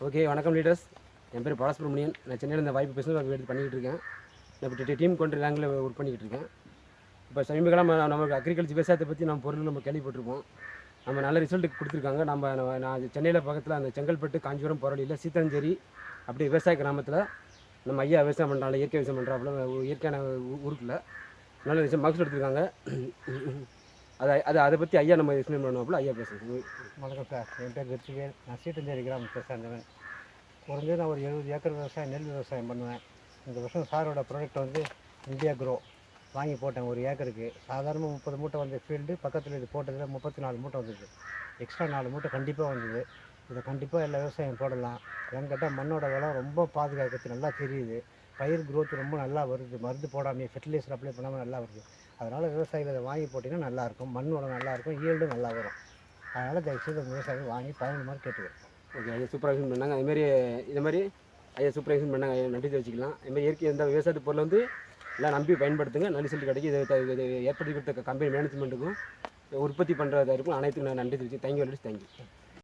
Okay, வணக்கம் leaders. என் பேர் பாலசுப்ரமணியன். நான் சென்னையில் இந்த வாய்ப்பு பிஸ்னஸ் எடுத்து பண்ணிக்கிட்டு இருக்கேன். நான் இப்போ டீம் கொண்டு லேங்கில் ஒர்க் பண்ணிக்கிட்டு இருக்கேன். இப்போ சமீப காலமாக நமக்கு அக்ரிகல்ச்சர் விவசாயத்தை பற்றி நம்ம பொருள் நம்ம கேள்விப்பட்டிருப்போம். நம்ம நல்ல ரிசல்ட் கொடுத்துருக்காங்க. நான் சென்னையில் பக்கத்தில் அந்த செங்கல்பட்டு காஞ்சிபுரம் போராளியில் சீத்தஞ்சேரி அப்படி விவசாய கிராமத்தில் நம்ம ஐயா விவசாயம் பண்ணுறாங்க, இயற்கை விவசாயம் பண்ணுறாப்புல இயற்கையான ஊருக்குள்ள நல்ல விஷயம் மகசூல் எடுத்துருக்காங்க. அதை பற்றி ஐயா நம்ம எக்ஸ்பிளைன் பண்ணுவாப்புல. ஐயா பேசுகிறேன். வணக்கம் சார், என் பேர் வெற்றிவேல். நான் சீட்டஞ்சேரி கிராமத்தை சேர்ந்தவன். குறைஞ்சது நான் ஒரு 70 ஏக்கர் விவசாயம், நெல் விவசாயம் பண்ணுவேன். இந்த வருஷம் சாரோட ப்ராடக்ட் வந்து இந்தியா க்ரோ வாங்கி போட்டேன். ஒரு ஏக்கருக்கு சாதாரணமாக 30 மூட்டை வந்து ஃபீல்டு, பக்கத்தில் இது போட்டதில் 34 மூட்டை வந்தது. எக்ஸ்ட்ரா 4 மூட்டை கண்டிப்பாக வந்தது. இதை கண்டிப்பாக எல்லா விவசாயம் போடலாம். ஏன்னு கேட்டால் மண்ணோட வளம் ரொம்ப பாதுகாக்கிறது நல்லா தெரியுது. பயிர் க்ரோத் ரொம்ப நல்லா வருது. மருந்து போடாமல் ஃபெர்டிலைசர் அப்ளை பண்ணாமல் நல்லா வருது. அதனால் விவசாயிகள் இதை வாங்கி போட்டிங்கன்னா நல்லாயிருக்கும். மண் வளம் நல்லாயிருக்கும், ஈல்டும் நல்லா வரும். அதனால் தயவுசெய்து விவசாயிகள் வாங்கி பயன் மாதிரி கேட்டுக்கிறேன். ஓகே, ஐயா சூப்பராக பண்ணாங்க. இது மாதிரி ஐயா சூப்பராக பண்ணாங்க. ஐயா நன்றி தெரிவிச்சிக்கலாம். இதுமாதிரி இயற்கை எந்த விவசாயத்து பொருளை வந்து எல்லாம் நம்பி பயன்படுத்துங்க. நல்ல ரிசல்ட் கிடைக்கும். இதை ஏற்படுத்தி கொடுத்த கம்பெனி மேனேஜ்மெண்ட்டுக்கும் உற்பத்தி பண்ணுறதா இருக்கும் அனைத்துக்கும் நான் நன்றி தெரிவிச்சு. தேங்க்யூ.